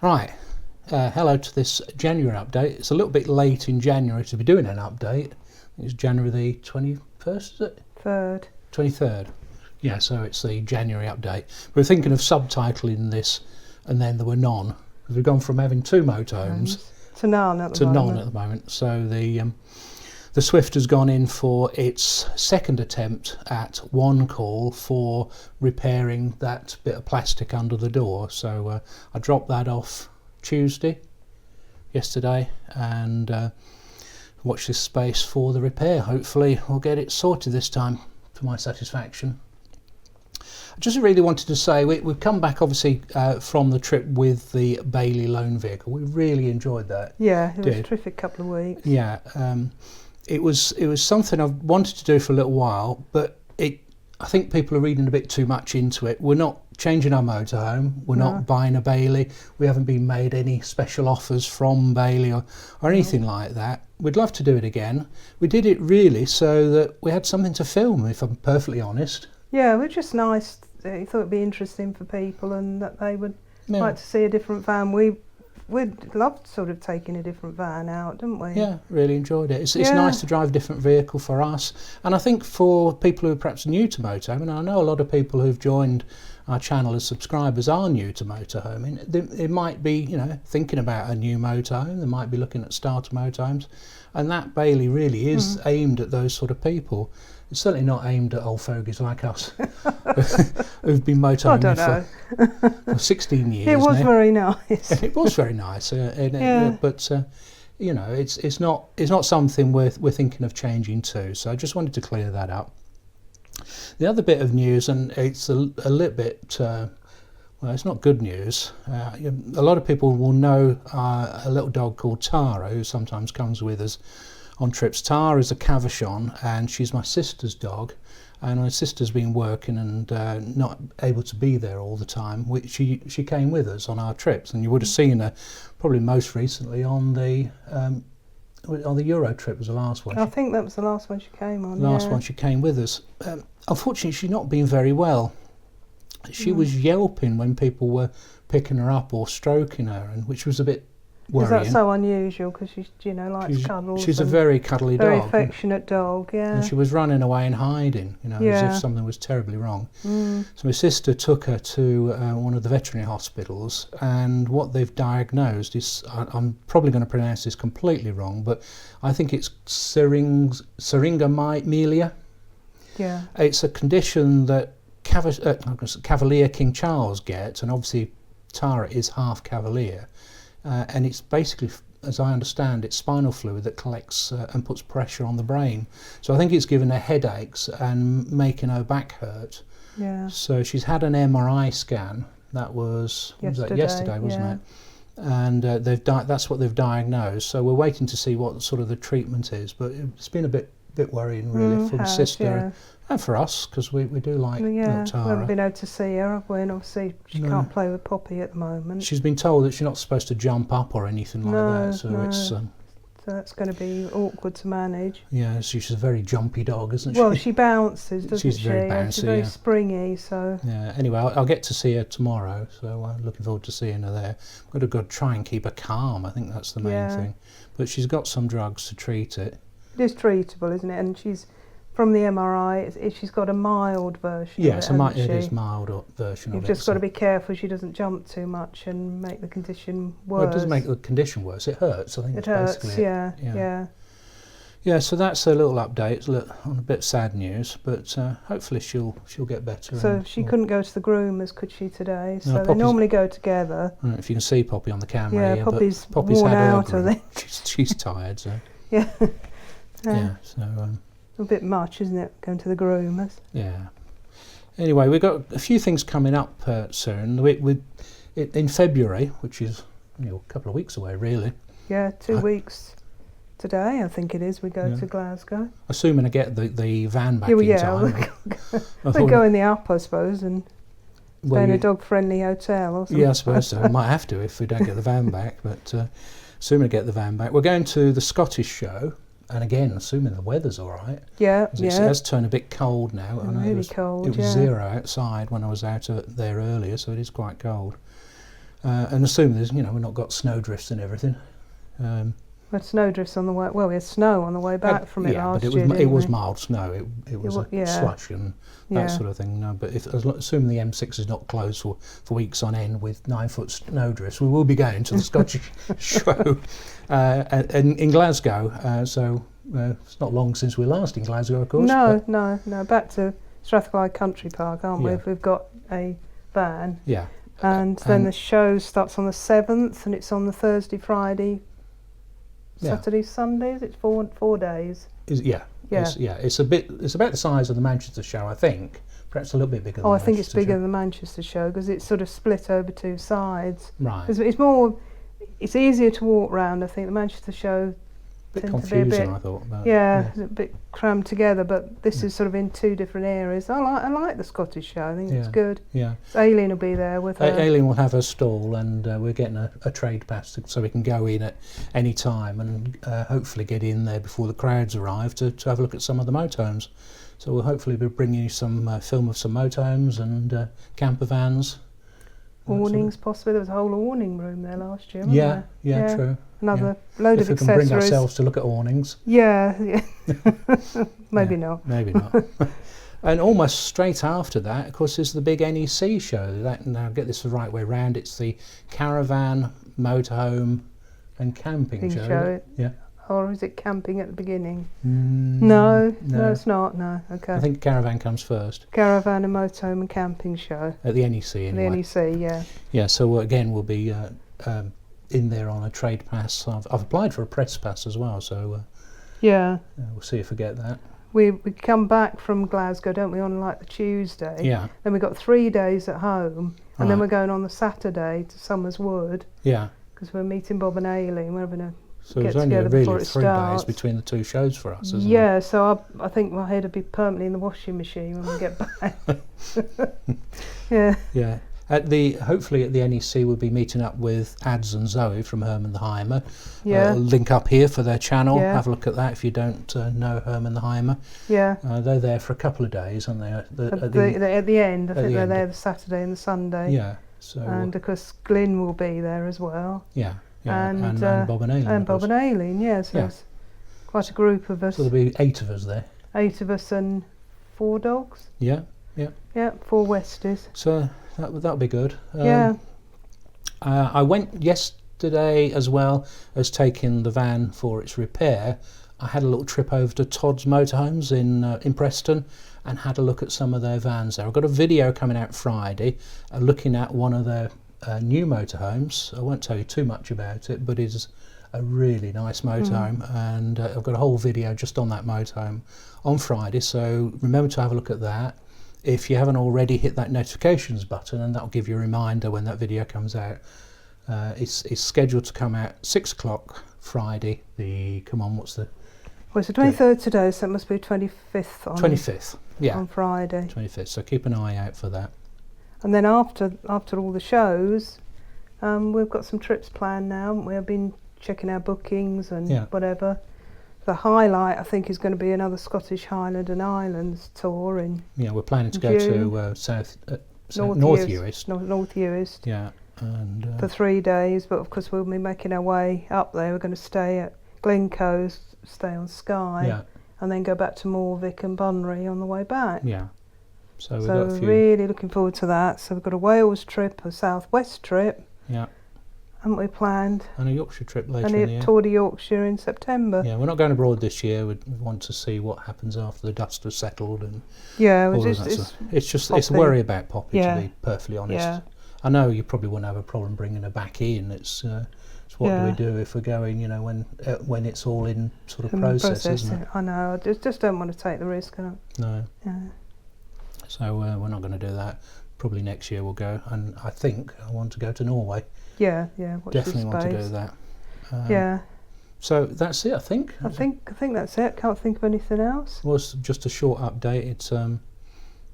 Right, hello to this January update. It's a little bit late in January to be doing an update. It's January the 21st, is it? 23rd. Yeah, so it's the January update. We were thinking of subtitling this, and then there were none. We've gone from having 2 motorhomes to none at the moment. So the Swift has gone in for its second attempt at one call for repairing that bit of plastic under the door. So I dropped that off yesterday, and watch this space for the repair. Hopefully we'll get it sorted this time for my satisfaction. I just really wanted to say we've come back obviously from the trip with the Bailey loan vehicle. We really enjoyed that. Yeah, it was a terrific couple of weeks. Yeah, it was something I've wanted to do for a little while, but I think people are reading a bit too much into it. We're not changing our motorhome. We're not buying a Bailey. We haven't been made any special offers from Bailey or anything like that. We'd love to do it again. We did it really so that we had something to film, if I'm perfectly honest. Yeah, it was just nice. I thought it'd be interesting for people and that they would like to see a different van. We'd loved sort of taking a different van out, didn't we? Yeah, really enjoyed it. It's nice to drive a different vehicle for us. And I think for people who are perhaps new to motorhome, and I know a lot of people who've joined our channel as subscribers are new to motorhoming. They might be, thinking about a new motorhome. They might be looking at starter motorhomes. And that Bailey really is aimed at those sort of people. It's certainly not aimed at old fogies like us who've been motorhoming for 16 years. It was now. very nice. It was very nice, but it's not something we're thinking of changing to. So I just wanted to clear that up. The other bit of news, and it's a little bit. Well, it's not good news. A lot of people will know a little dog called Tara, who sometimes comes with us on trips. Tara is a Cavachon, and she's my sister's dog. And my sister's been working and not able to be there all the time. She came with us on our trips, and you would have seen her probably most recently on the Euro trip. Was the last one. I think that was the last one she came on. Last one she came with us. Unfortunately, she's not been very well. She was yelping when people were picking her up or stroking her, and which was a bit worrying. Is that so unusual? Because she's, likes cuddles. She's a very cuddly very dog. Very affectionate dog, yeah. And she was running away and hiding, as if something was terribly wrong. So my sister took her to one of the veterinary hospitals, and what they've diagnosed is, I'm probably going to pronounce this completely wrong, but I think it's syringomelia. Yeah. It's a condition that Cavalier King Charles gets, and obviously Tara is half Cavalier, and it's basically, as I understand, it's spinal fluid that collects and puts pressure on the brain. So I think it's given her headaches and making her back hurt. Yeah. So she's had an MRI scan. That was yesterday, wasn't it? And that's what they've diagnosed. So we're waiting to see what sort of the treatment is. But it's been a bit worrying, really, for the sister. And for us, because we do like Tara. We haven't been able to see her, have we? And obviously she can't play with Poppy at the moment. She's been told that she's not supposed to jump up or anything like that. So it's so that's going to be awkward to manage. Yeah, she's a very jumpy dog, isn't she? Well, she bounces, doesn't she? She's very bouncy. She's very springy, so. Yeah. Anyway, I'll get to see her tomorrow, so I'm looking forward to seeing her there. I've got to try and keep her calm. I think that's the main thing. But she's got some drugs to treat it. It is treatable, isn't it? And she's. From the MRI, she's got a mild version. Yes, it is mild version of it. You've just got to be careful she doesn't jump too much and make the condition worse. Well, it doesn't make the condition worse. It hurts. I think it hurts. Basically Yeah. So that's a little update. It's on a bit sad news, but hopefully she'll get better. So she couldn't go to the groomers, could she, today? So they normally go together. I don't know if you can see Poppy on the camera. Yeah, Poppy's worn out, I think. She's tired. So yeah. So. A bit much, isn't it, going to the groomers? Yeah. Anyway, we've got a few things coming up soon. In February, which is a couple of weeks away, really. Yeah, 2 weeks today, I think it is. We go to Glasgow. Assuming I get the van back in time. We'll go in the up, I suppose, and stay in a dog-friendly hotel or something. Yeah, I suppose so. We might have to if we don't get the van back. But assuming I get the van back, we're going to the Scottish show. And again, assuming the weather's all right. Yeah, It has turned a bit cold now. I know really cold, It was 0 outside when I was out there earlier, so it is quite cold. and assuming there's, we've not got snowdrifts and everything. We had snowdrifts on the way. Well, we had snow on the way back from it last year. But it was mild snow. It was slush and that sort of thing. No, but assuming the M6 is not closed for weeks on end with 9-foot snowdrifts, we will be going to the Scottish show in Glasgow. So it's not long since we were last in Glasgow, of course. No. Back to Strathclyde Country Park, aren't we? We've got a van. Yeah. And then the show starts on the 7th, and it's on the Thursday, Friday, Saturday, Sundays. It's 4 days. It's about the size of the Manchester show, I think. Perhaps a little bit bigger. I think it's bigger than the Manchester show because it's sort of split over 2 sides. Right. It's easier to walk round. I think the Manchester show a bit confusing, I thought. It's a bit crammed together, but this is sort of in 2 different areas. I like the Scottish show. I think it's good. Yeah. So Aileen will be there with her. Aileen will have her stall, and we're getting a trade pass so we can go in at any time and hopefully get in there before the crowds arrive to have a look at some of the motorhomes. So we'll hopefully be bringing you some film of some motorhomes and camper vans. Awnings, possibly. There was a whole awning room there last year, wasn't there? True. Another load of accessories. If we can bring ourselves to look at awnings. Yeah. Maybe not. Maybe not. And almost straight after that, of course, is the big NEC show. Now, get this the right way round. It's the Caravan, Motorhome and Camping show. Yeah. Or is it camping at the beginning? No, it's not. No, okay. I think Caravan comes first. Caravan and Motorhome and Camping show. At the NEC, anyway. The NEC, yeah. Yeah, so again, we'll be in there on a trade pass. I've applied for a press pass as well, so we'll see if we get that. We come back from Glasgow, don't we, on like the Tuesday? Yeah. Then we've got 3 days at home, and then we're going on the Saturday to Somers Wood. Yeah. Because we're meeting Bob and Aileen. We're having a So it's only really 3 days between the 2 shows for us, isn't it? Yeah, so I think my head will be permanently in the washing machine when we get back. Yeah. Hopefully at the NEC we'll be meeting up with Ads and Zoe from Herman the Heimer. Yeah. Link up here for their channel. Yeah. Have a look at that if you don't know Herman the Heimer. Yeah. They're there for a couple of days, aren't they? At the end. I think they're there the Saturday and the Sunday. Yeah. So. And of course Glyn will be there as well. Yeah. And Bob and Aileen. And Bob and Aileen, so there's quite a group of us. So there'll be 8 of us there. 8 of us and 4 dogs. Yeah. 4 Westies. So that'll be good. I went yesterday as well as taking the van for its repair. I had a little trip over to Todd's Motorhomes in Preston and had a look at some of their vans there. I've got a video coming out Friday looking at one of their new motorhomes. I won't tell you too much about it, but it's a really nice motorhome, and I've got a whole video just on that motorhome on Friday, so remember to have a look at that. If you haven't already, hit that notifications button and that'll give you a reminder when that video comes out. It's scheduled to come out 6 o'clock Friday. What's the... Well, it's the 23rd today, so it must be 25th on... 25th, yeah. On Friday. 25th, so keep an eye out for that. And then after all the shows, we've got some trips planned now. We've been checking our bookings and whatever. The highlight, I think, is going to be another Scottish Highland and Islands tour in we're planning to go to North Uist. North Uist. Yeah, and for 3 days. But of course, we'll be making our way up there. We're going to stay at Glencoe, stay on Skye, and then go back to Morvick and Bunbury on the way back. Yeah. So we've got a few... really looking forward to that. So we've got a Wales trip, a South West trip. Yeah. Haven't we planned? And a Yorkshire trip later in the year. And a Tour de Yorkshire in September. Yeah, we're not going abroad this year. We want to see what happens after the dust has settled and it's a worry about Poppy, to be perfectly honest. Yeah. I know you probably won't have a problem bringing her back in. It's what do we do if we're going, when it's all in sort of process, isn't it? I know. I just don't want to take the risk. No. Yeah. So we're not going to do that. Probably next year we'll go, and I think I want to go to Norway. Yeah. Definitely want to do that. So that's it, I think. I think that's it. Can't think of anything else. Well, it's just a short update. It's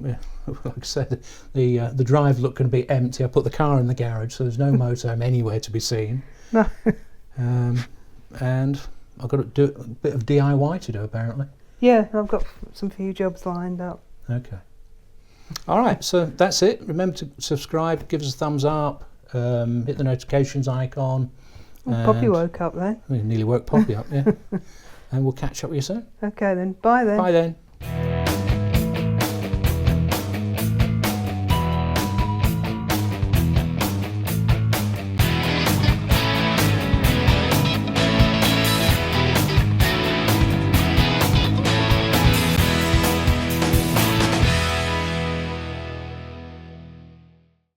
like I said, the drive look going to be empty. I put the car in the garage, so there's no motorhome anywhere to be seen. No. And I've got to do a bit of DIY to do apparently. Yeah, I've got some few jobs lined up. Okay. All right, so that's it. Remember to subscribe, give us a thumbs up, hit the notifications icon. Well, Poppy woke up then. We nearly woke Poppy up, yeah. And we'll catch up with you soon. Okay then, bye then. Bye then.